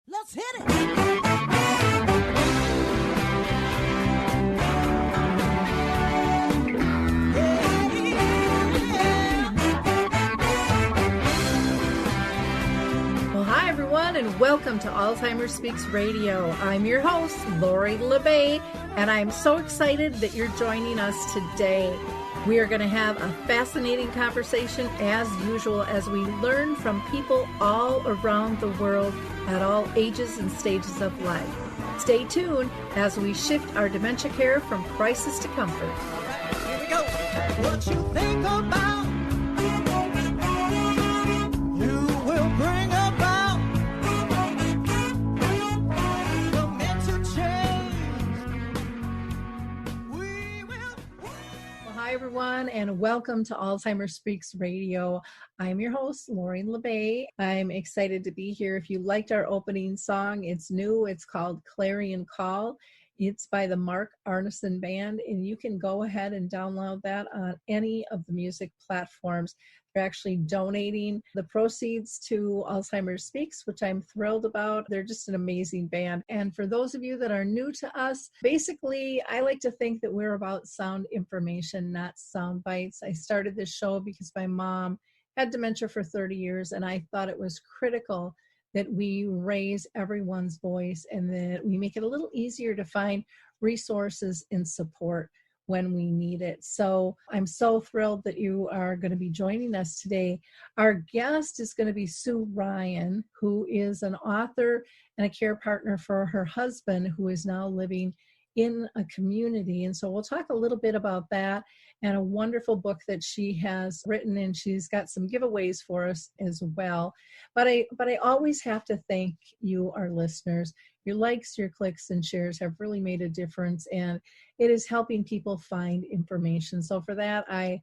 Let's hit it. Well, hi, everyone, and welcome to Alzheimer Speaks Radio. I'm your host, Lori La Bey, and I'm so excited that you're joining us today. We are going to have a fascinating conversation, as usual, as we learn from people all around the world at all ages and stages of life. Stay tuned as we shift our dementia care from crisis to comfort. All right, here we go. What you think about, you will bring about the mental change. We will. Well, hi, everyone, and welcome to Alzheimer Speaks Radio. I'm your host, Lori La Bey. I'm excited to be here. If you liked our opening song, it's new. It's called Clarion Call. It's by the Mark Arneson Band, and you can go ahead and download that on any of the music platforms. They're actually donating the proceeds to Alzheimer Speaks, which I'm thrilled about. They're just an amazing band. And for those of you that are new to us, basically, I like to think that we're about sound information, not sound bites. I started this show because my mom had dementia for 30 years, and I thought it was critical that we raise everyone's voice and that we make it a little easier to find resources and support when we need it. So I'm so thrilled that you are going to be joining us today. Our guest is going to be Sue Ryan, who is an author and a care partner for her husband, who is now living in a community. And so we'll talk a little bit about that and a wonderful book that she has written, and she's got some giveaways for us as well. But I always have to thank you, our listeners. Your likes, your clicks, and shares have really made a difference, and it is helping people find information. So for that, I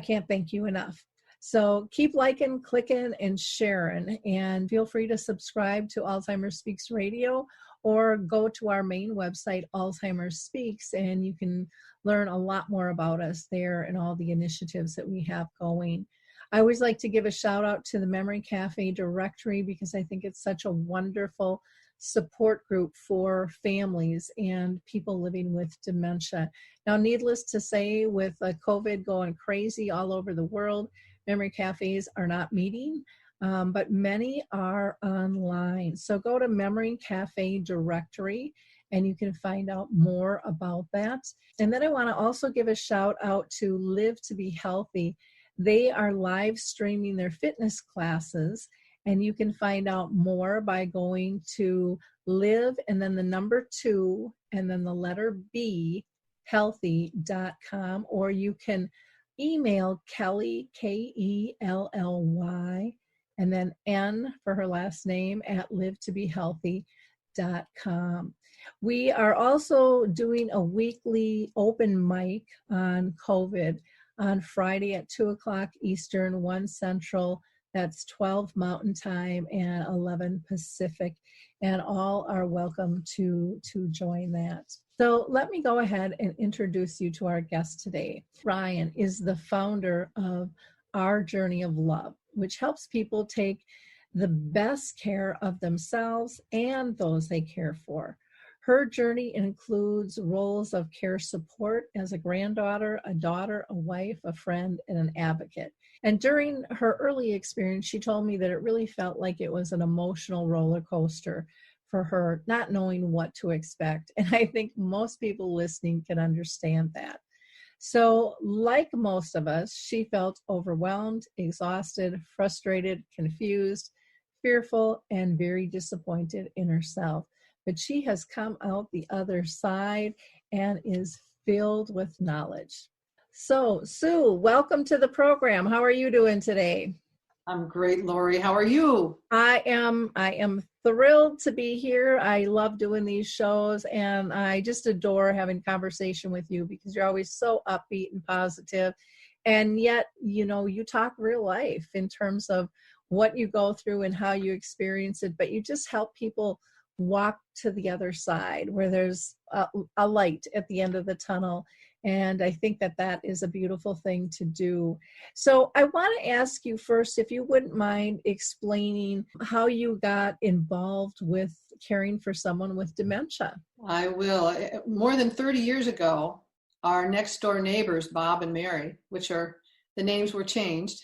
can't thank you enough. So keep liking, clicking, and sharing, and feel free to subscribe to Alzheimer Speaks Radio, or go to our main website, Alzheimer Speaks, and you can learn a lot more about us there and all the initiatives that we have going. I always like to give a shout out to the Memory Cafe directory, because I think it's such a wonderful support group for families and people living with dementia. Now, needless to say, with COVID going crazy all over the world, memory cafes are not meeting. But many are online. So go to Memory Cafe directory and you can find out more about that. And then I want to also give a shout out to Live to Be Healthy. They are live streaming their fitness classes, and you can find out more by going to live and then the number 2 and then the letter B, healthy.com, or you can email Kelly, Kelly, and then N for her last name at livetobehealthy.com. We are also doing a weekly open mic on COVID on Friday at 2 o'clock Eastern, 1 Central. That's 12 Mountain Time and 11 Pacific. And all are welcome to join that. So let me go ahead and introduce you to our guest today. Ryan is the founder of Our Journey of Love, which helps people take the best care of themselves and those they care for. Her journey includes roles of care support as a granddaughter, a daughter, a wife, a friend, and an advocate. And during her early experience, she told me that it really felt like it was an emotional roller coaster for her, not knowing what to expect. And I think most people listening can understand that. So, like most of us, she felt overwhelmed, exhausted, frustrated, confused, fearful, and very disappointed in herself. But she has come out the other side and is filled with knowledge. So, Sue, welcome to the program. How are you doing today? I'm great, Lori. How are you? I am thrilled to be here. I love doing these shows, and I just adore having conversation with you because you're always so upbeat and positive. And yet, you talk real life in terms of what you go through and how you experience it, but you just help people walk to the other side where there's a light at the end of the tunnel. And I think that that is a beautiful thing to do. So I want to ask you first, if you wouldn't mind explaining how you got involved with caring for someone with dementia. I will. More than 30 years ago, our next door neighbors, Bob and Mary, which are, the names were changed,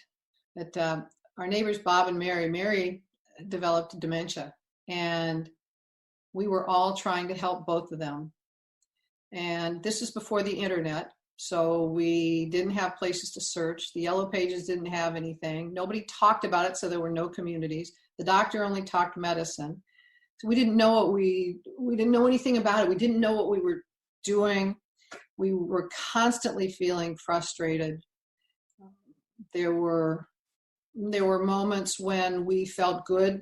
but our neighbors, Bob and Mary developed dementia. And we were all trying to help both of them. And this is before the internet, so we didn't have places to search. The Yellow Pages didn't have anything. Nobody talked about it, so there were no communities. The doctor only talked medicine. So we didn't know we didn't know anything about it. We didn't know what we were doing. We were constantly feeling frustrated. There were moments when we felt good,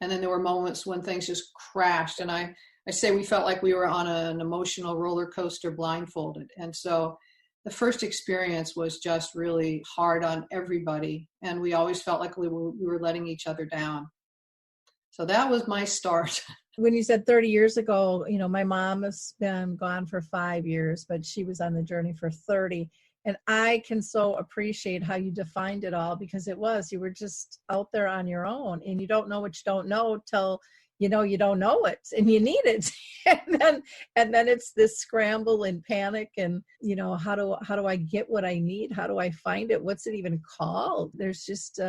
and then there were moments when things just crashed. And I say we felt like we were on an emotional roller coaster blindfolded. And so the first experience was just really hard on everybody. And we always felt like we were letting each other down. So that was my start. When you said 30 years ago, my mom has been gone for 5 years, but she was on the journey for 30. And I can so appreciate how you defined it all, because you were just out there on your own, and you don't know what you don't know till you don't know it and you need it. and then it's this scramble and panic and, how do I get what I need? How do I find it? What's it even called? There's just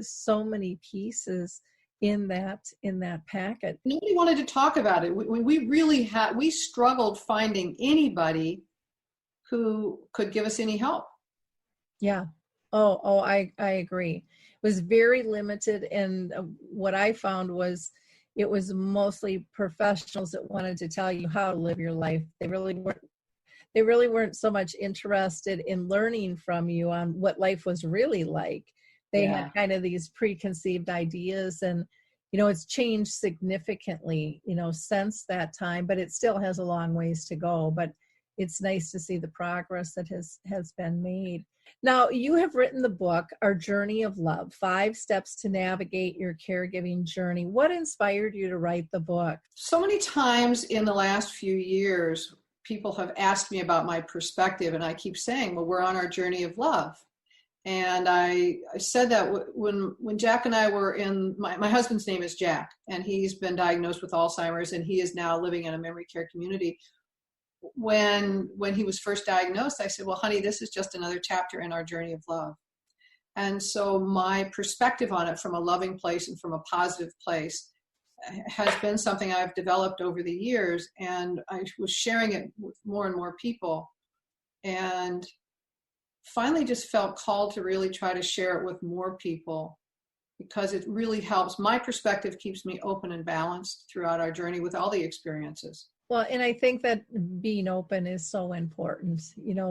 so many pieces in that packet. Nobody wanted to talk about it. We struggled finding anybody who could give us any help. Yeah. Oh, I agree. It was very limited. And what I found was it was mostly professionals that wanted to tell you how to live your life. They really weren't so much interested in learning from you on what life was really like. They had kind of these preconceived ideas, and, it's changed significantly, since that time, but it still has a long ways to go. But it's nice to see the progress that has been made. Now, you have written the book, Our Journey of Love, 5 Steps to Navigate Your Caregiving Journey. What inspired you to write the book? So many times in the last few years, people have asked me about my perspective, and I keep saying, well, we're on our journey of love. And I said that when Jack and I were my husband's name is Jack, and he's been diagnosed with Alzheimer's, and he is now living in a memory care community. When he was first diagnosed, I said, well, honey, this is just another chapter in our journey of love. And so my perspective on it from a loving place and from a positive place has been something I've developed over the years. And I was sharing it with more and more people, and finally just felt called to really try to share it with more people, because it really helps. My perspective keeps me open and balanced throughout our journey with all the experiences. Well, and I think that being open is so important,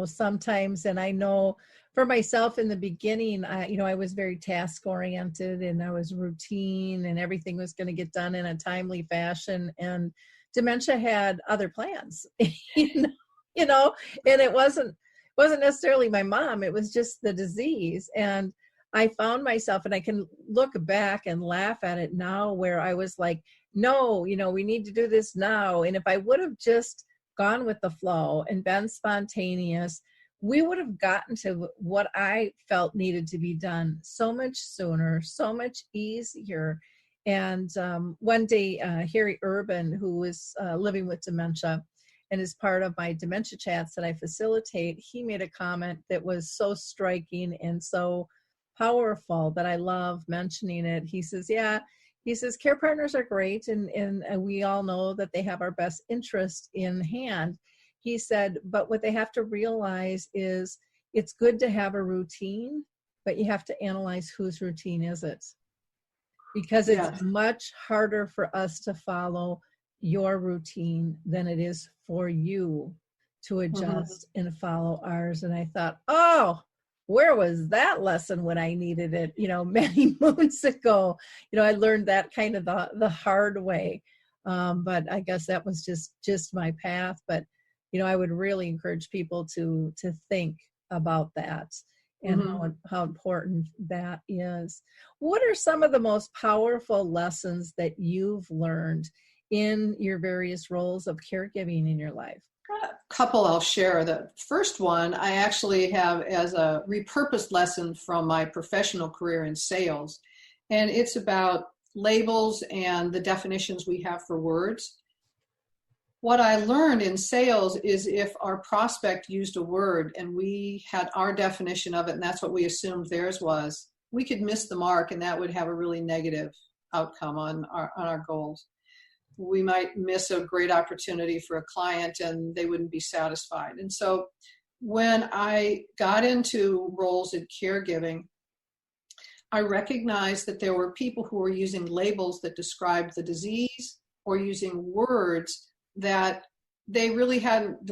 sometimes. And I know for myself in the beginning, I was very task oriented, and I was routine, and everything was going to get done in a timely fashion. And dementia had other plans, and it wasn't necessarily my mom. It was just the disease. And I found myself, and I can look back and laugh at it now, where I was like, no, we need to do this now. And if I would have just gone with the flow and been spontaneous, we would have gotten to what I felt needed to be done so much sooner, so much easier. And one day, Harry Urban, who was living with dementia and is part of my dementia chats that I facilitate, he made a comment that was so striking and so powerful that I love mentioning it. He says, care partners are great, and we all know that they have our best interest in hand. He said, but what they have to realize is it's good to have a routine, but you have to analyze whose routine is it. Because it's much harder for us to follow your routine than it is for you to adjust and follow ours. And I thought, where was that lesson when I needed it, many moons ago? I learned that kind of the hard way. But I guess that was just my path. But, I would really encourage people to think about that and how important that is. What are some of the most powerful lessons that you've learned in your various roles of caregiving in your life? A couple I'll share. The first one I actually have as a repurposed lesson from my professional career in sales. And it's about labels and the definitions we have for words. What I learned in sales is if our prospect used a word and we had our definition of it, and that's what we assumed theirs was, we could miss the mark, and that would have a really negative outcome on our goals. We might miss a great opportunity for a client and they wouldn't be satisfied. And so when I got into roles in caregiving, I recognized that there were people who were using labels that described the disease or using words that they really hadn't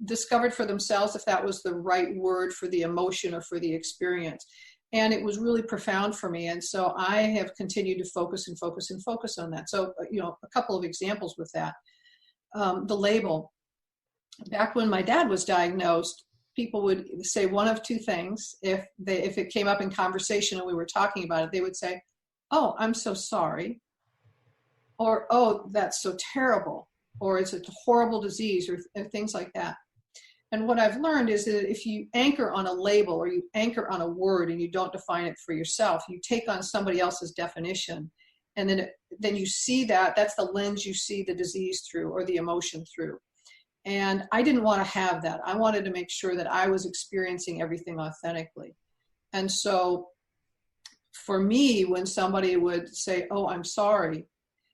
discovered for themselves if that was the right word for the emotion or for the experience. And it was really profound for me. And so I have continued to focus on that. So, a couple of examples with that. The label. Back when my dad was diagnosed, people would say one of two things. If it came up in conversation and we were talking about it, they would say, "Oh, I'm so sorry," or "Oh, that's so terrible," or "It's a horrible disease," or things like that. And what I've learned is that if you anchor on a label or you anchor on a word and you don't define it for yourself, you take on somebody else's definition, and then you see that's the lens you see the disease through or the emotion through. And I didn't want to have that. I wanted to make sure that I was experiencing everything authentically. And so for me, when somebody would say, "Oh, I'm sorry,"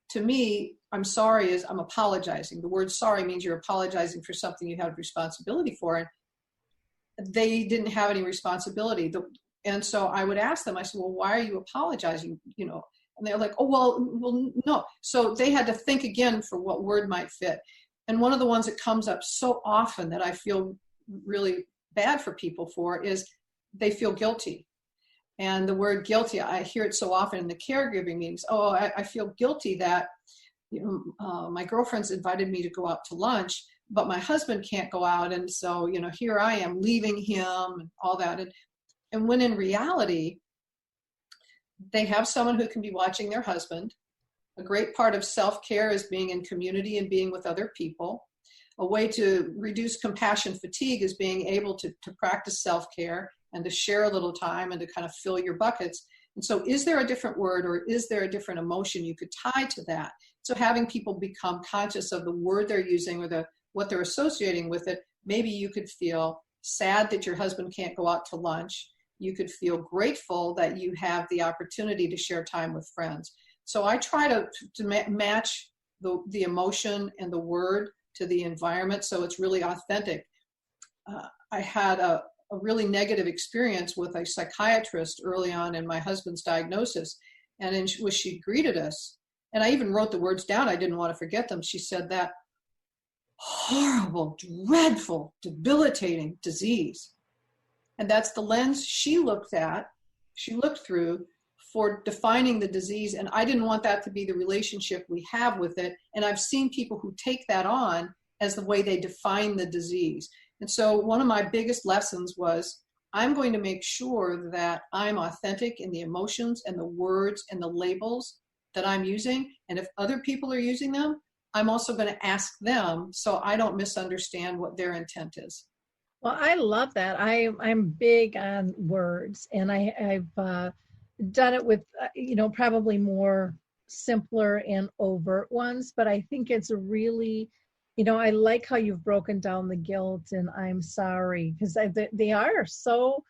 to me, I'm sorry is I'm apologizing. The word sorry means you're apologizing for something you have responsibility for. And they didn't have any responsibility. And so I would ask them, I said, "Well, why are you apologizing?" And they're like, "Oh, well, no." So they had to think again for what word might fit. And one of the ones that comes up so often that I feel really bad for people for is they feel guilty. And the word guilty, I hear it so often in the caregiving meetings. "Oh, I feel guilty that my girlfriend's invited me to go out to lunch, but my husband can't go out. And so, here I am leaving him," and all that. And when in reality, they have someone who can be watching their husband. A great part of self-care is being in community and being with other people. A way to reduce compassion fatigue is being able to practice self-care and to share a little time and to kind of fill your buckets. And so is there a different word or is there a different emotion you could tie to that? So having people become conscious of the word they're using or what they're associating with it, maybe you could feel sad that your husband can't go out to lunch. You could feel grateful that you have the opportunity to share time with friends. So I try to match the emotion and the word to the environment so it's really authentic. I had a really negative experience with a psychiatrist early on in my husband's diagnosis, and then she greeted us, and I even wrote the words down. I didn't want to forget them. She said, "That horrible, dreadful, debilitating disease." And that's the lens she looked through for defining the disease. And I didn't want that to be the relationship we have with it. And I've seen people who take that on as the way they define the disease. And so one of my biggest lessons was I'm going to make sure that I'm authentic in the emotions and the words and the labels that I'm using. And if other people are using them, I'm also going to ask them so I don't misunderstand what their intent is. Well, I love that. I'm big on words, and I've done it with, probably more simpler and overt ones, but I think it's really, I like how you've broken down the guilt and "I'm sorry," because they are so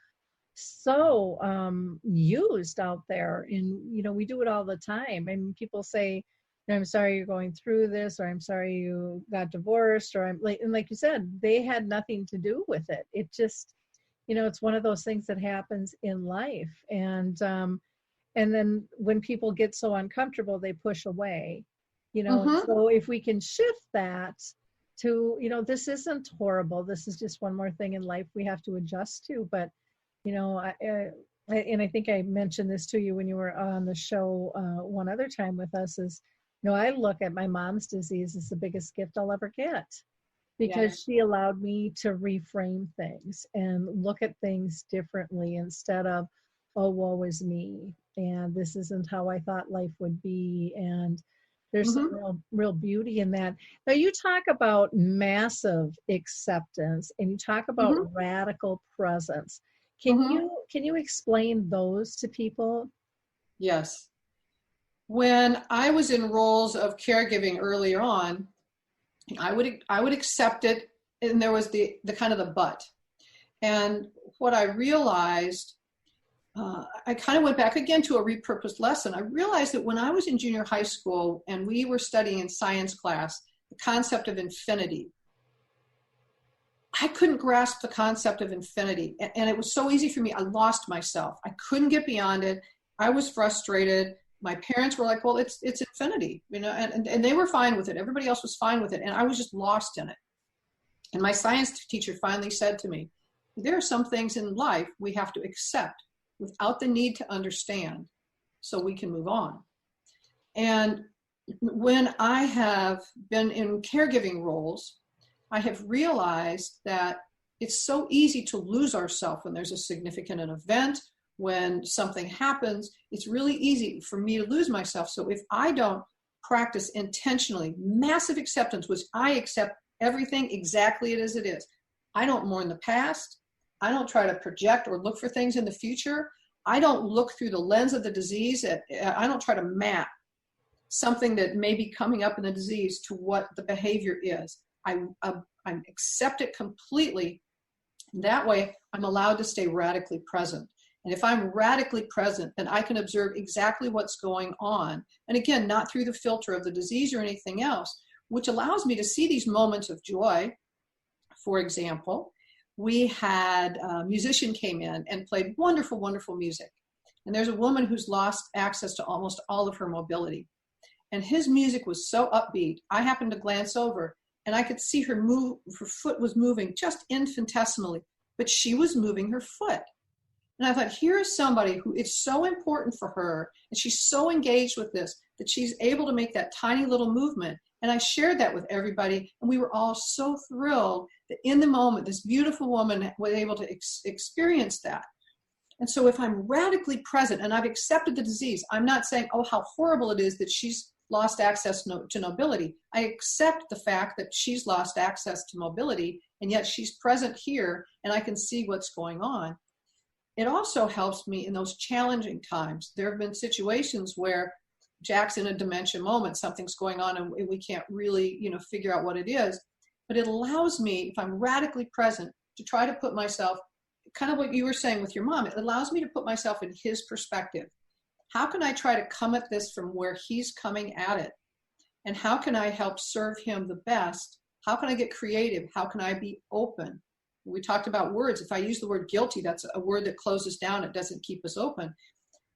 used out there, and we do it all the time. And people say, "I'm sorry you're going through this," or "I'm sorry you got divorced," or like you said, they had nothing to do with it. It just, it's one of those things that happens in life. And then when people get so uncomfortable, they push away, Mm-hmm. So if we can shift that to, this isn't horrible. This is just one more thing in life we have to adjust to. But, and I think I mentioned this to you when you were on the show one other time with us is, I look at my mom's disease as the biggest gift I'll ever get, because she allowed me to reframe things and look at things differently instead of, "Oh, woe is me, and this isn't how I thought life would be." And There's some Mm-hmm. real beauty in that. Now you talk about massive acceptance and you talk about Mm-hmm. radical presence. Mm-hmm. Can you explain those to people? Yes. When I was in roles of caregiving earlier on, I would accept it, and there was the kind of the but. And what I realized, I kind of went back again to a repurposed lesson. I realized that when I was in junior high school and we were studying in science class the concept of infinity, I couldn't grasp the concept of infinity. And it was so easy for me. I lost myself. I couldn't get beyond it. I was frustrated. My parents were like, well, it's infinity, and they were fine with it. Everybody else was fine with it. And I was just lost in it. And my science teacher finally said to me, there are some things in life we have to accept without the need to understand so we can move on. And when I have been in caregiving roles, I have realized that it's so easy to lose ourselves when there's a significant event, when something happens. It's really easy for me to lose myself. So if I don't practice intentionally massive acceptance, which I accept everything exactly as it is, I don't mourn the past. I don't try to project or look for things in the future. I don't look through the lens of the disease. I don't try to map something that may be coming up in the disease to what the behavior is. I accept it completely. That way, I'm allowed to stay radically present. And if I'm radically present, then I can observe exactly what's going on. And again, not through the filter of the disease or anything else, which allows me to see these moments of joy. For example, we had a musician came in and played wonderful, wonderful music. And there's a woman who's lost access to almost all of her mobility. And his music was so upbeat. I happened to glance over and I could see her move. Her foot was moving just infinitesimally, but she was moving her foot. And I thought, here is somebody who it's so important for her, and she's so engaged with this that she's able to make that tiny little movement. And I shared that with everybody, and we were all so thrilled that in the moment, this beautiful woman was able to experience that. And so if I'm radically present and I've accepted the disease, I'm not saying, oh, how horrible it is that she's lost access to mobility. I accept the fact that she's lost access to mobility, and yet she's present here, and I can see what's going on. It also helps me in those challenging times. There have been situations where Jack's in a dementia moment, something's going on and we can't really, figure out what it is. But it allows me, if I'm radically present, to try to put myself, kind of what you were saying with your mom, it allows me to put myself in his perspective. How can I try to come at this from where he's coming at it? And how can I help serve him the best? How can I get creative? How can I be open? We talked about words. If I use the word guilty, that's a word that closes down. It doesn't keep us open.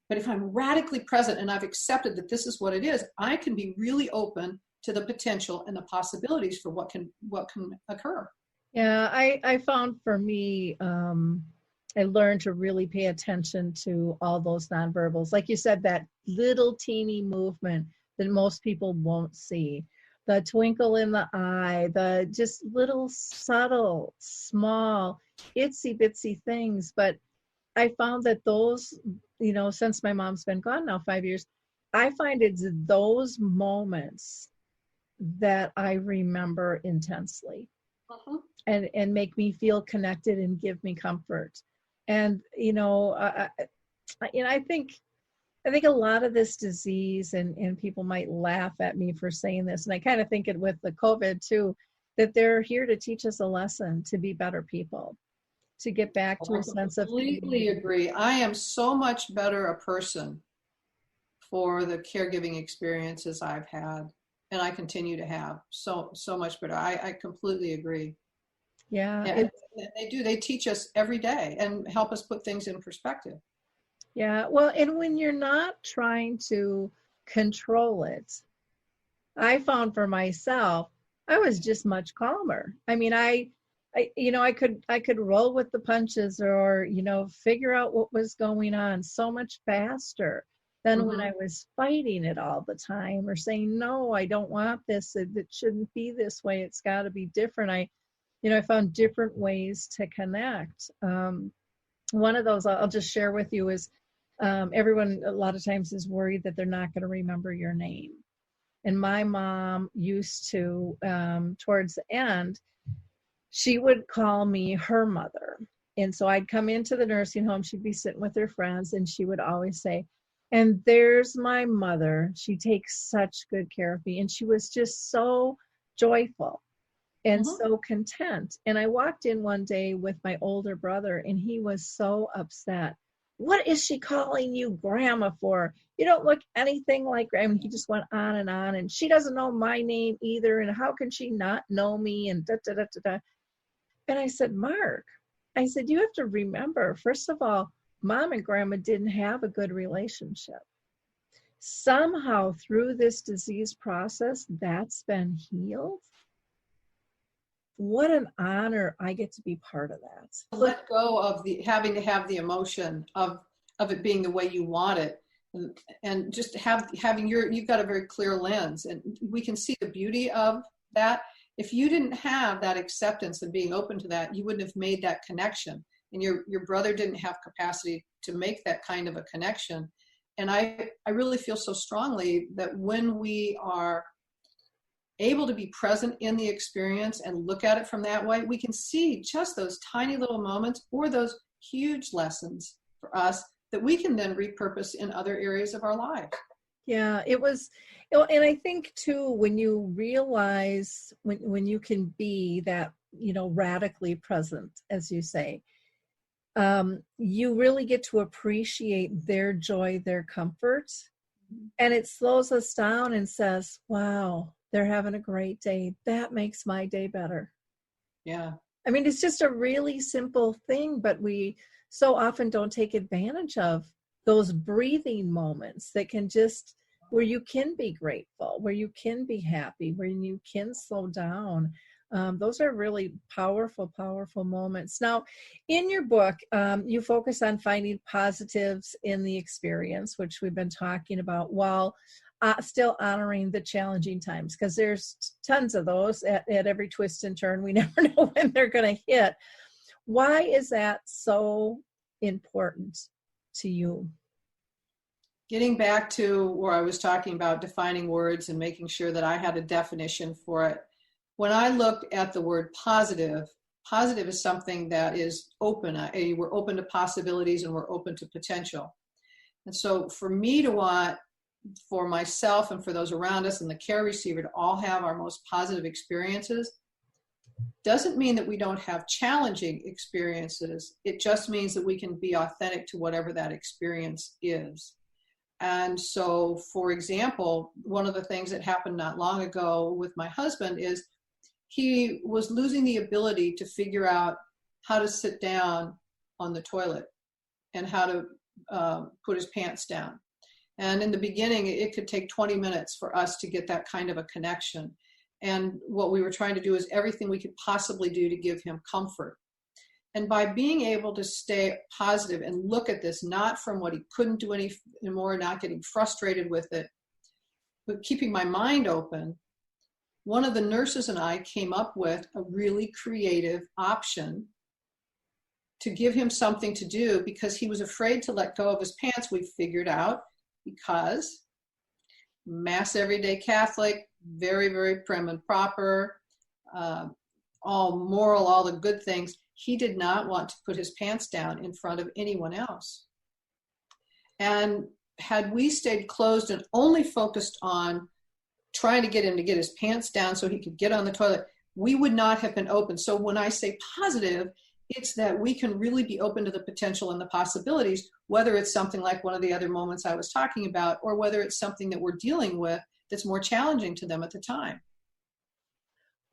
But if I'm radically present and I've accepted that this is what it is, I can be really open to the potential and the possibilities for what can occur. Yeah, I found for me, I learned to really pay attention to all those nonverbals. Like you said, that little teeny movement that most people won't see. The twinkle in the eye, the just little subtle, small, itsy bitsy things. But I found that those, since my mom's been gone now 5 years, I find it's those moments that I remember intensely and make me feel connected and give me comfort. And, I think a lot of this disease, and people might laugh at me for saying this, and I kind of think it with the COVID too, that they're here to teach us a lesson to be better people, to get back to a sense of completely agree. I am so much better a person for the caregiving experiences I've had, and I continue to have so much better. I completely agree. Yeah, and they do. They teach us every day and help us put things in perspective. Yeah, well, and when you're not trying to control it, I found for myself, I was just much calmer. I mean, I could roll with the punches or, figure out what was going on so much faster than when I was fighting it all the time or saying, no, I don't want this. It shouldn't be this way. It's got to be different. I found different ways to connect. One of those I'll just share with you is everyone a lot of times is worried that they're not going to remember your name. And my mom used to, towards the end, she would call me her mother. And so I'd come into the nursing home, she'd be sitting with her friends, and she would always say, and there's my mother. She takes such good care of me. And she was just so joyful and so content. And I walked in one day with my older brother, and he was so upset. What is she calling you grandma for? You don't look anything like grandma. He just went on, and she doesn't know my name either. And how can she not know me? And da, da, da, da, da. And I said, Mark, I said, you have to remember, first of all, mom and grandma didn't have a good relationship. Somehow through this disease process, that's been healed. What an honor I get to be part of that. Let go of the having to have the emotion of it being the way you want it, and just having you've got a very clear lens, and we can see the beauty of that. If you didn't have that acceptance and being open to that, you wouldn't have made that connection, and your brother didn't have capacity to make that kind of a connection. And I really feel so strongly that when we are able to be present in the experience and look at it from that way, we can see just those tiny little moments or those huge lessons for us that we can then repurpose in other areas of our lives. Yeah, it was, and I think too, when you realize, when you can be that, radically present, as you say, you really get to appreciate their joy, their comfort, and it slows us down and says, wow, they're having a great day. That makes my day better. Yeah. I mean, it's just a really simple thing, but we so often don't take advantage of those breathing moments that can just, where you can be grateful, where you can be happy, where you can slow down. Those are really powerful, powerful moments. Now, in your book, you focus on finding positives in the experience, which we've been talking about, while still honoring the challenging times, because there's tons of those at every twist and turn. We never know when they're going to hit. Why is that so important to you? Getting back to where I was talking about defining words and making sure that I had a definition for it. When I looked at the word positive is something that is open. We're open to possibilities and we're open to potential. And so for me to want, for myself and for those around us and the care receiver to all have our most positive experiences, doesn't mean that we don't have challenging experiences. It just means that we can be authentic to whatever that experience is. And so, for example, one of the things that happened not long ago with my husband is he was losing the ability to figure out how to sit down on the toilet and how to put his pants down. And in the beginning, it could take 20 minutes for us to get that kind of a connection. And what we were trying to do is everything we could possibly do to give him comfort. And by being able to stay positive and look at this, not from what he couldn't do anymore, not getting frustrated with it, but keeping my mind open, one of the nurses and I came up with a really creative option to give him something to do because he was afraid to let go of his pants. We figured out because Mass everyday Catholic, very, very prim and proper, all moral, all the good things. He did not want to put his pants down in front of anyone else. And had we stayed closed and only focused on trying to get him to get his pants down so he could get on the toilet, we would not have been open. So when I say positive, it's that we can really be open to the potential and the possibilities, whether it's something like one of the other moments I was talking about, or whether it's something that we're dealing with that's more challenging to them at the time.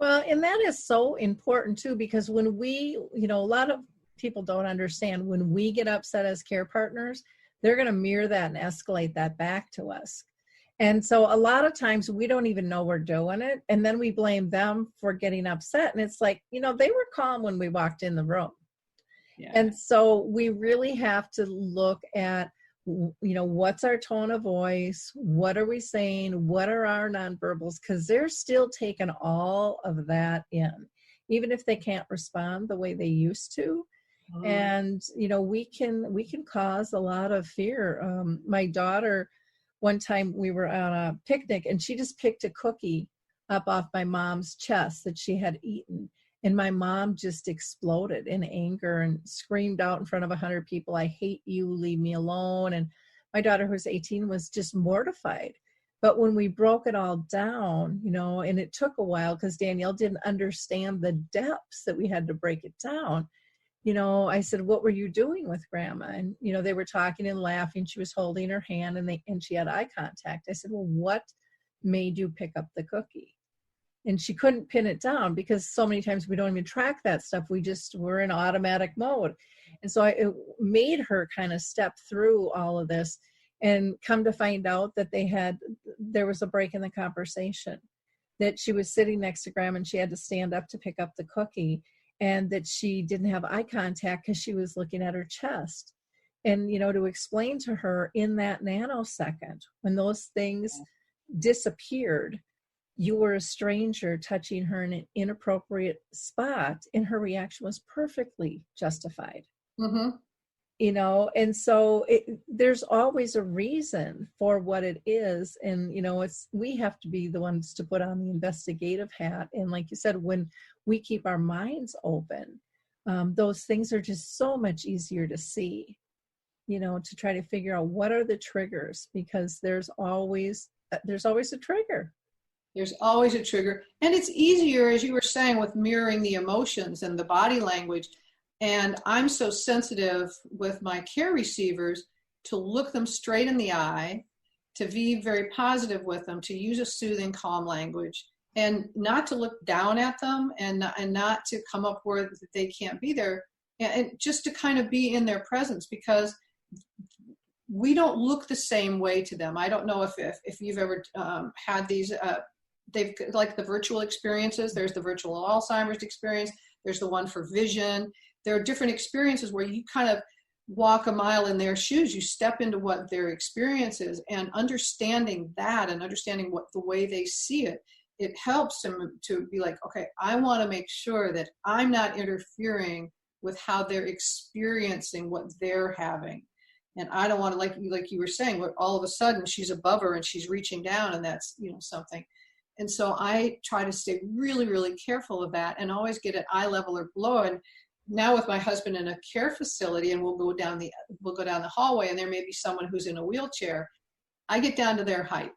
Well, and that is so important too, because when we, a lot of people don't understand when we get upset as care partners, they're going to mirror that and escalate that back to us. And so a lot of times we don't even know we're doing it. And then we blame them for getting upset. And it's like, they were calm when we walked in the room. Yeah. And so we really have to look at, what's our tone of voice? What are we saying? What are our nonverbals? Because they're still taking all of that in, even if they can't respond the way they used to. Mm-hmm. And, we can cause a lot of fear. My daughter one time we were on a picnic and she just picked a cookie up off my mom's chest that she had eaten. And my mom just exploded in anger and screamed out in front of 100 people, "I hate you, leave me alone." And my daughter, who was 18, was just mortified. But when we broke it all down, and it took a while because Danielle didn't understand the depths that we had to break it down. I said, "What were you doing with Grandma?" And, they were talking and laughing. She was holding her hand and she had eye contact. I said, "Well, what made you pick up the cookie?" And she couldn't pin it down because so many times we don't even track that stuff. We're in automatic mode. And so it made her kind of step through all of this and come to find out that there was a break in the conversation, that she was sitting next to Grandma and she had to stand up to pick up the cookie, and that she didn't have eye contact because she was looking at her chest. And, to explain to her in that nanosecond, when those things disappeared, you were a stranger touching her in an inappropriate spot, and her reaction was perfectly justified. Mm-hmm. And so there's always a reason for what it is. And, we have to be the ones to put on the investigative hat. And like you said, when we keep our minds open, those things are just so much easier to see, to try to figure out what are the triggers, because there's always a trigger. There's always a trigger. And it's easier, as you were saying, with mirroring the emotions and the body language. And I'm so sensitive with my care receivers to look them straight in the eye, to be very positive with them, to use a soothing, calm language, and not to look down at them and not to come up where they can't be there, and just to kind of be in their presence, because we don't look the same way to them. I don't know if you've ever had these, they've like the virtual experiences. There's the virtual Alzheimer's experience. There's the one for vision. There are different experiences where you kind of walk a mile in their shoes. You step into what their experience is, and understanding that and understanding what the way they see it, it helps them to be like, okay, I want to make sure that I'm not interfering with how they're experiencing what they're having. And I don't want to, like you were saying, where all of a sudden she's above her and she's reaching down, and that's, something. And so I try to stay really, really careful of that and always get at eye level or below. And now with my husband in a care facility, and we'll go down the hallway, and there may be someone who's in a wheelchair, I get down to their height.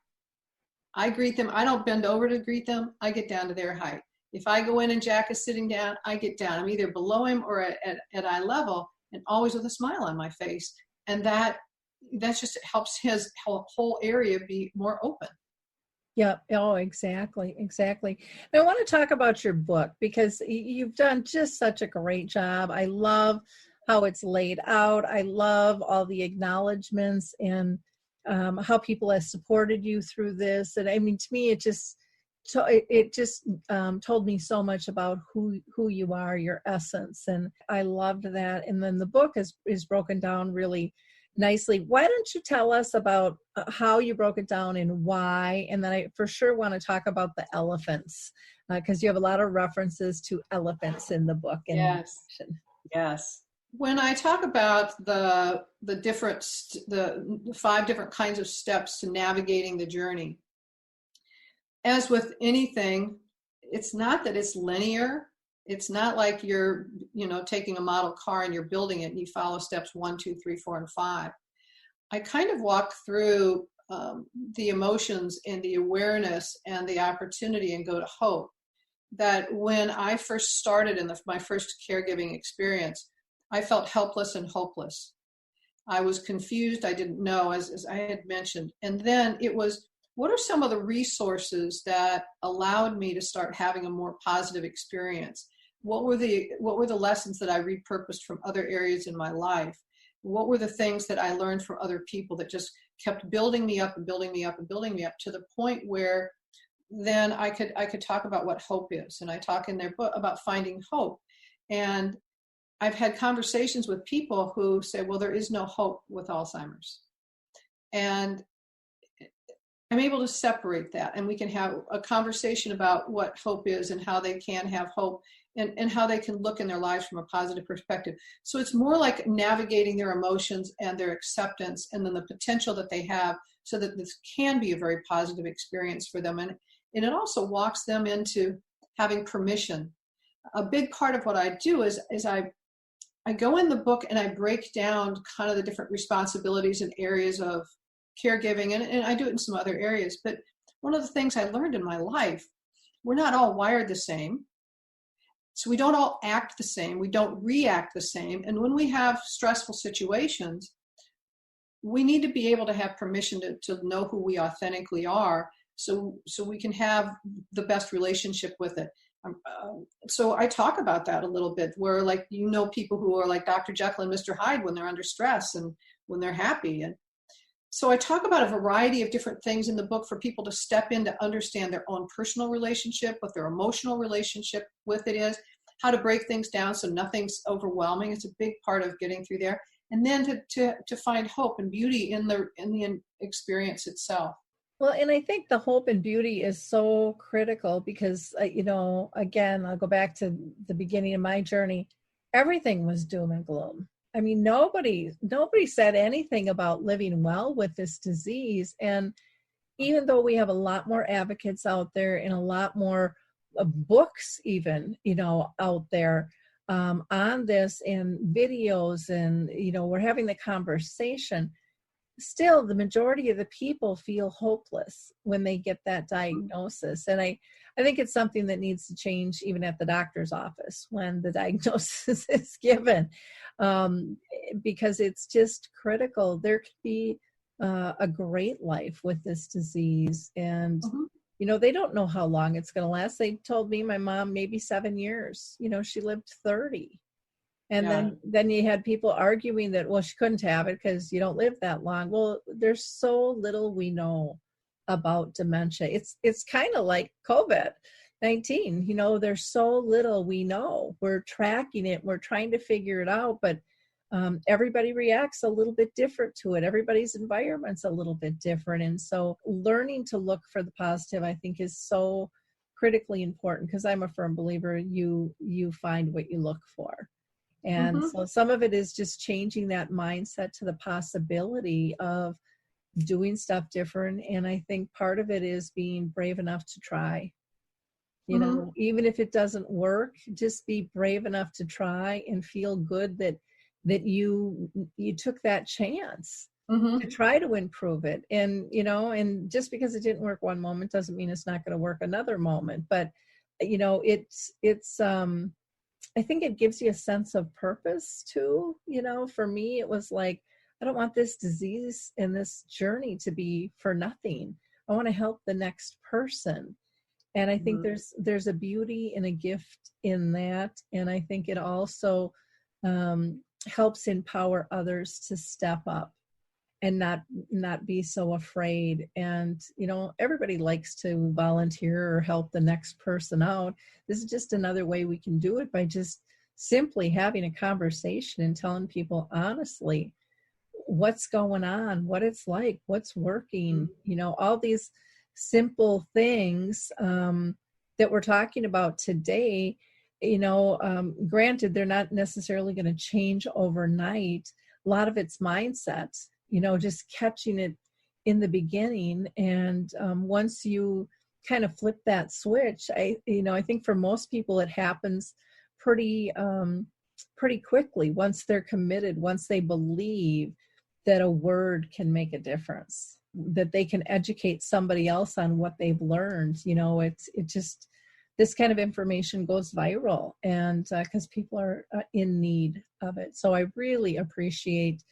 I greet them. I don't bend over to greet them. I get down to their height. If I go in and Jack is sitting down, I get down. I'm either below him or at eye level, and always with a smile on my face. And that just helps his whole area be more open. Yeah. Oh, exactly. And I want to talk about your book, because you've done just such a great job. I love how it's laid out. I love all the acknowledgments and how people have supported you through this. And I mean, to me, it just told me so much about who you are, your essence. And I loved that. And then the book is broken down really nicely. Why don't you tell us about how you broke it down and why? And then I for sure want to talk about the elephants, because you have a lot of references to elephants in the book. And Yes. When I talk about the 5 different kinds of steps to navigating the journey, as with anything, it's not that it's linear. It's not like you're, taking a model car and you're building it and you follow steps 1, 2, 3, 4, and 5. I kind of walk through the emotions and the awareness and the opportunity and go to hope. That when I first started in my first caregiving experience, I felt helpless and hopeless. I was confused. I didn't know, as I had mentioned. And then it was, what are some of the resources that allowed me to start having a more positive experience? What were the lessons that I repurposed from other areas in my life? What were the things that I learned from other people that just kept building me up and building me up and building me up to the point where then I could talk about what hope is. And I talk in their book about finding hope. And I've had conversations with people who say, well, there is no hope with Alzheimer's. And I'm able to separate that, and we can have a conversation about what hope is and how they can have hope, and how they can look in their lives from a positive perspective. So it's more like navigating their emotions and their acceptance, and then the potential that they have, so that this can be a very positive experience for them. And it also walks them into having permission. A big part of what I do is I go in the book and I break down kind of the different responsibilities and areas of caregiving, and I do it in some other areas. But one of the things I learned in my life, we're not all wired the same. So we don't all act the same. We don't react the same. And when we have stressful situations, we need to be able to have permission to know who we authentically are, so we can have the best relationship with it. So I talk about that a little bit, where like, people who are like Dr. Jekyll and Mr. Hyde when they're under stress and when they're happy. And so I talk about a variety of different things in the book for people to step in to understand their own personal relationship, what their emotional relationship with it is, how to break things down so nothing's overwhelming. It's a big part of getting through there. And then to find hope and beauty in the experience itself. Well, and I think the hope and beauty is so critical because, again, I'll go back to the beginning of my journey. Everything was doom and gloom. I mean, nobody said anything about living well with this disease. And even though we have a lot more advocates out there and a lot more books even, out there on this, and videos, and, we're having the conversation, still the majority of the people feel hopeless when they get that diagnosis. And I think it's something that needs to change even at the doctor's office when the diagnosis is given, because it's just critical. There could be a great life with this disease, and they don't know how long it's going to last. They told me, my mom, maybe 7 years. She lived 30. And then you had people arguing that, well, she couldn't have it because you don't live that long. Well, there's so little we know about dementia. It's kind of like COVID-19. There's so little we know. We're tracking it. We're trying to figure it out, but everybody reacts a little bit different to it. Everybody's environment's a little bit different. And so learning to look for the positive, I think, is so critically important, because I'm a firm believer you find what you look for. And so some of it is just changing that mindset to the possibility of doing stuff different. And I think part of it is being brave enough to try. Even if it doesn't work, just be brave enough to try and feel good that you took that chance to try to improve it. And, and just because it didn't work one moment doesn't mean it's not going to work another moment. But, I think it gives you a sense of purpose too. For me, it was like, I don't want this disease and this journey to be for nothing. I want to help the next person. And I think there's a beauty and a gift in that. And I think it also helps empower others to step up and not be so afraid. And, everybody likes to volunteer or help the next person out. This is just another way we can do it, by just simply having a conversation and telling people honestly what's going on, what it's like, what's working, all these simple things that we're talking about today. Granted, they're not necessarily going to change overnight. A lot of it's mindset, just catching it in the beginning. And once you kind of flip that switch, I think for most people it happens pretty quickly once they're committed, once they believe that a word can make a difference, that they can educate somebody else on what they've learned. This kind of information goes viral, and because people are in need of it. So I really appreciate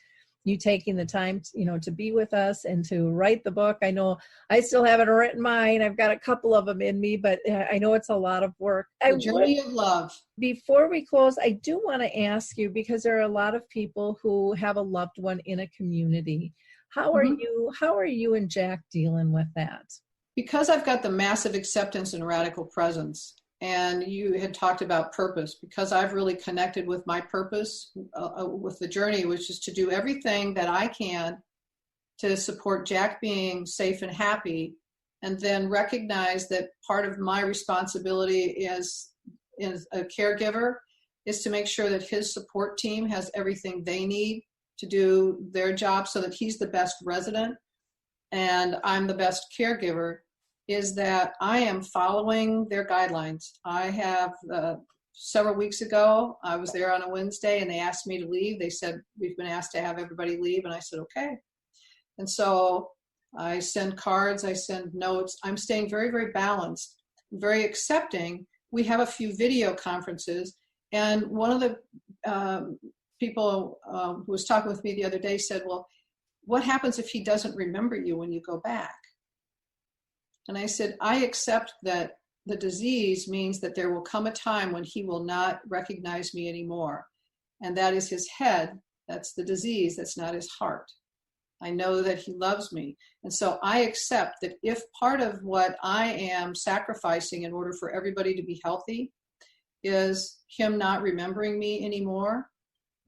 you taking the time, to be with us and to write the book. I know I still haven't written mine. I've got a couple of them in me, but I know it's a lot of work. The Journey of Love. Before we close, I do want to ask you, because there are a lot of people who have a loved one in a community. How are you and Jack dealing with that? Because I've got the massive acceptance and radical presence, and you had talked about purpose, because I've really connected with my purpose with the journey, which is to do everything that I can to support Jack being safe and happy, and then recognize that part of my responsibility as a caregiver is to make sure that his support team has everything they need to do their job so that he's the best resident and I'm the best caregiver, is that I am following their guidelines. I have several weeks ago, I was there on a Wednesday and they asked me to leave. They said, we've been asked to have everybody leave. And I said, okay. And so I send cards, I send notes. I'm staying very, very balanced, very accepting. We have a few video conferences. And one of the people who was talking with me the other day said, well, what happens if he doesn't remember you when you go back? And I said, I accept that the disease means that there will come a time when he will not recognize me anymore. And that is his head. That's the disease. That's not his heart. I know that he loves me. And so I accept that if part of what I am sacrificing in order for everybody to be healthy is him not remembering me anymore,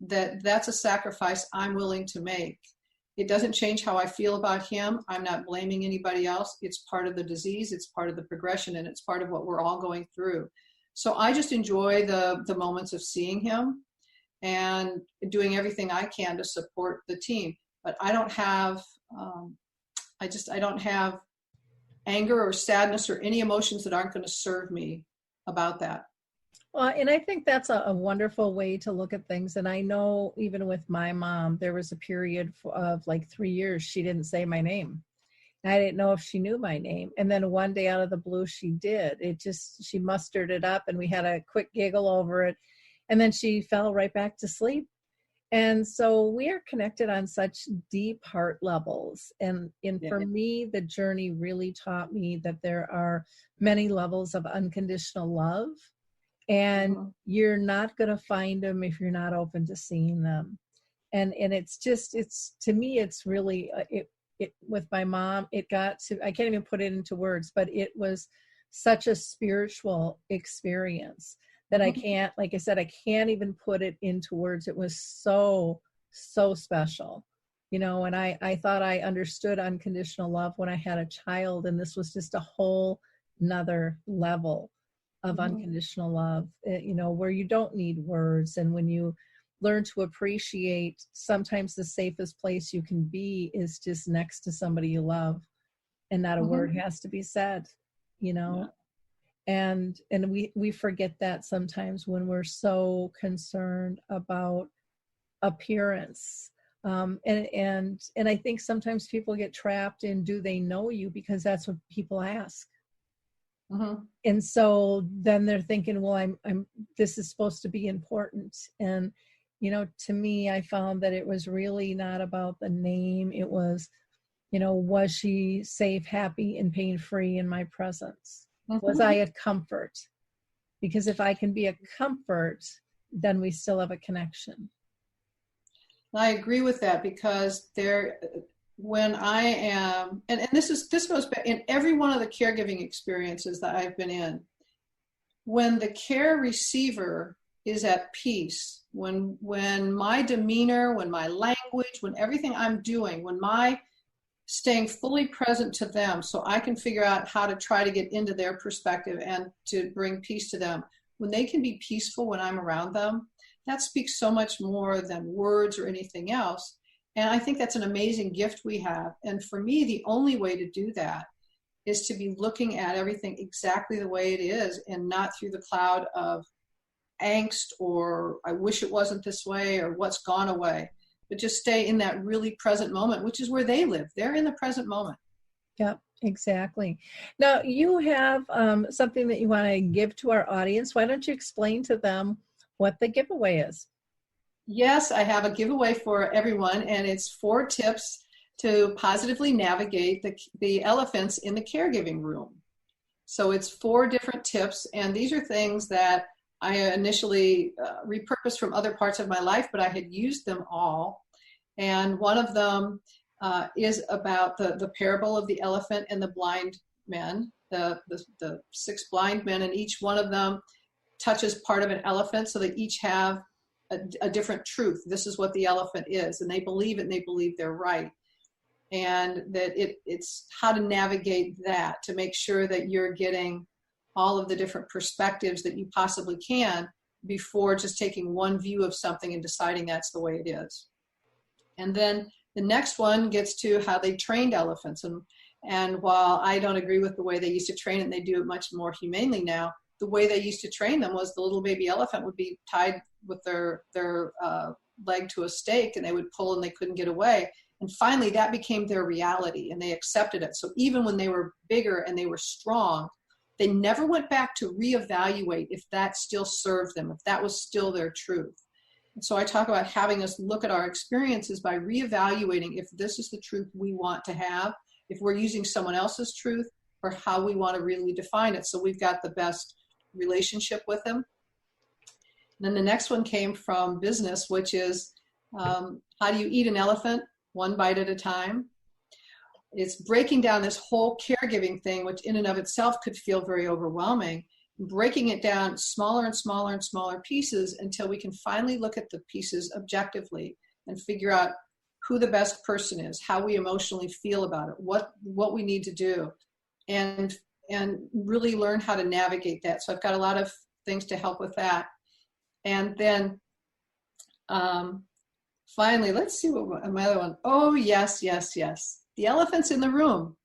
that's a sacrifice I'm willing to make. It doesn't change how I feel about him. I'm not blaming anybody else. It's part of the disease. It's part of the progression, and it's part of what we're all going through. So I just enjoy the moments of seeing him and doing everything I can to support the team. But I don't have, I don't have anger or sadness or any emotions that aren't going to serve me about that. Well, and I think that's a wonderful way to look at things. And I know even with my mom, there was a period of like 3 years, she didn't say my name. And I didn't know if she knew my name. And then one day out of the blue, she did. She mustered it up and we had a quick giggle over it. And then she fell right back to sleep. And so we are connected on such deep heart levels. And for me, the journey really taught me that there are many levels of unconditional love. And you're not going to find them if you're not open to seeing them. And it's to me, it's really, with my mom, it got to, I can't even put it into words, but it was such a spiritual experience that I can't, like I said, I can't even put it into words. It was so, so special, and I thought I understood unconditional love when I had a child. And this was just a whole nother level of unconditional love, where you don't need words. And when you learn to appreciate, sometimes the safest place you can be is just next to somebody you love, and not a word has to be said, and we forget that sometimes when we're so concerned about appearance. And I think sometimes people get trapped in, do they know you? Because that's what people ask. And so then they're thinking, well, I'm this is supposed to be important. And, to me, I found that it was really not about the name. It was, was she safe, happy, and pain-free in my presence? Was I a comfort? Because if I can be a comfort, then we still have a connection. I agree with that, because when I am, and this goes back in every one of the caregiving experiences that I've been in, when the care receiver is at peace, when my demeanor, when my language, when everything I'm doing, when my staying fully present to them so I can figure out how to try to get into their perspective and to bring peace to them, when they can be peaceful when I'm around them, that speaks so much more than words or anything else. And I think that's an amazing gift we have. And for me, the only way to do that is to be looking at everything exactly the way it is, and not through the cloud of angst or I wish it wasn't this way or what's gone away, but just stay in that really present moment, which is where they live. They're in the present moment. Yep, exactly. Now, you have something that you want to give to our audience. Why don't you explain to them what the giveaway is? Yes, I have a giveaway for everyone, and it's 4 tips to positively navigate the elephants in the caregiving room. So it's 4 different tips, and these are things that I initially repurposed from other parts of my life, but I had used them all. And one of them is about the parable of the elephant and the blind men, the 6 blind men, and each one of them touches part of an elephant, so they each have a different truth. This is what the elephant is, and they believe it, and they believe they're right. and that it's how to navigate that to make sure that you're getting all of the different perspectives that you possibly can before just taking one view of something and deciding that's the way it is. And then the next one gets to how they trained elephants. And while I don't agree with the way they used to train it, and they do it much more humanely now, the way they used to train them was the little baby elephant would be tied with their leg to a stake, and they would pull and they couldn't get away. And finally, that became their reality, and they accepted it. So even when they were bigger and they were strong, they never went back to reevaluate if that still served them, if that was still their truth. And so I talk about having us look at our experiences by reevaluating if this is the truth we want to have, if we're using someone else's truth, or how we want to really define it so we've got the best relationship with them. And then the next one came from business, which is how do you eat an elephant? One bite at a time. It's breaking down this whole caregiving thing, which in and of itself could feel very overwhelming, breaking it down smaller and smaller and smaller pieces until we can finally look at the pieces objectively and figure out who the best person is, how we emotionally feel about it, what we need to do, and really learn how to navigate that. So I've got a lot of things to help with that. And then finally, let's see what my other one. Oh, yes. The elephants in the room.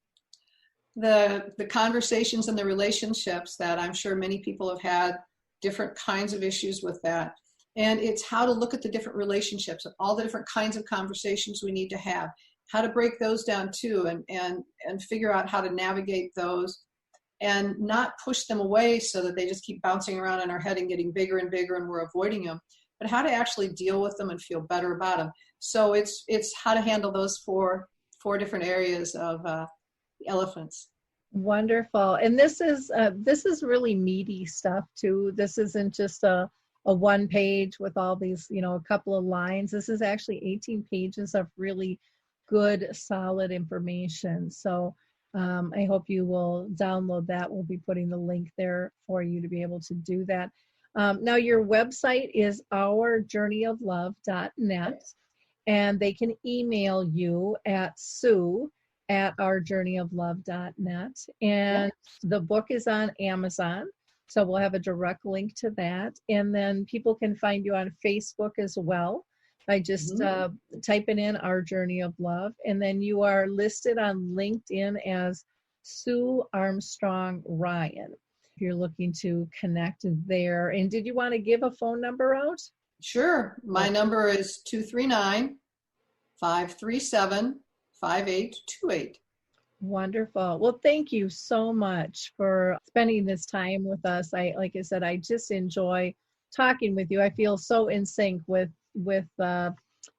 The conversations and the relationships that I'm sure many people have had different kinds of issues with that. And it's how to look at the different relationships and all the different kinds of conversations we need to have, how to break those down too, and figure out how to navigate those and not push them away so that they just keep bouncing around in our head and getting bigger and bigger and we're avoiding them, but how to actually deal with them and feel better about them. So it's how to handle those four different areas of elephants. Wonderful. And this is really meaty stuff too. This isn't just a one page with all these, a couple of lines. This is actually 18 pages of really good, solid information. So I hope you will download that. We'll be putting the link there for you to be able to do that. Now, your website is ourjourneyoflove.net, and they can email you at sue@ourjourneyoflove.net. And the book is on Amazon, so we'll have a direct link to that. And then people can find you on Facebook as well by just typing in Our Journey of Love. And then you are listed on LinkedIn as Sue Armstrong Ryan, if you're looking to connect there. And did you want to give a phone number out? Sure. My number is 239-537-5828. Wonderful. Well, thank you so much for spending this time with us. Like I said, I just enjoy talking with you. I feel so in sync with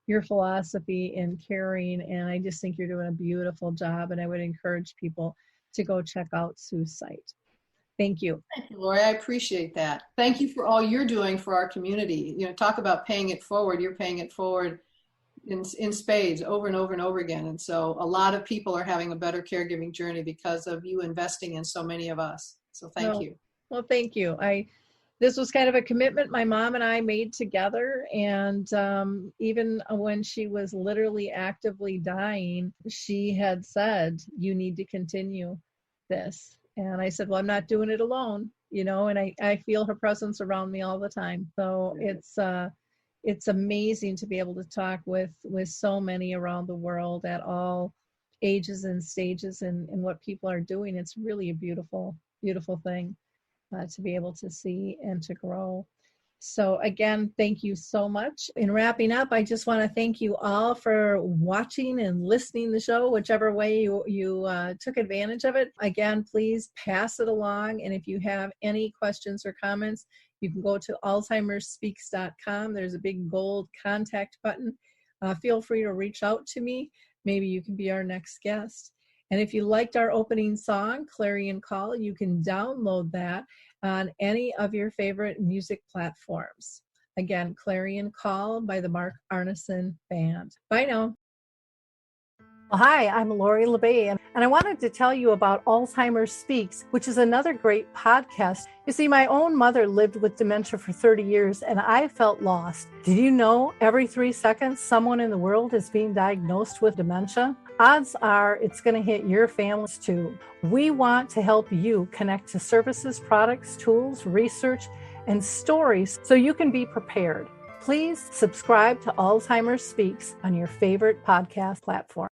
your philosophy and caring, and I just think you're doing a beautiful job, and I would encourage people to go check out Sue's site. Thank you. Thank you, Lori. I appreciate that. Thank you for all you're doing for our community. Talk about paying it forward. You're paying it forward in spades over and over and over again. And so a lot of people are having a better caregiving journey because of you investing in so many of us. So thank you. Well, thank you. This was kind of a commitment my mom and I made together. And even when she was literally actively dying, she had said, you need to continue this. And I said, well, I'm not doing it alone, and I feel her presence around me all the time. So it's amazing to be able to talk with so many around the world at all ages and stages and what people are doing. It's really a beautiful, beautiful thing to be able to see and to grow. So again, thank you so much. In wrapping up, I just want to thank you all for watching and listening to the show, whichever way you took advantage of it. Again, please pass it along. And if you have any questions or comments, you can go to alzheimersspeaks.com. There's a big gold contact button. Feel free to reach out to me. Maybe you can be our next guest. And if you liked our opening song, Clarion Call, you can download that on any of your favorite music platforms. Again, Clarion Call by the Mark Arneson Band. Bye now. Well, hi, I'm Lori La Bey, and I wanted to tell you about Alzheimer Speaks, which is another great podcast. You see, my own mother lived with dementia for 30 years, and I felt lost. Did you know every 3 seconds someone in the world is being diagnosed with dementia? odds are it's going to hit your families too. We want to help you connect to services, products, tools, research, and stories so you can be prepared. Please subscribe to Alzheimer Speaks on your favorite podcast platform.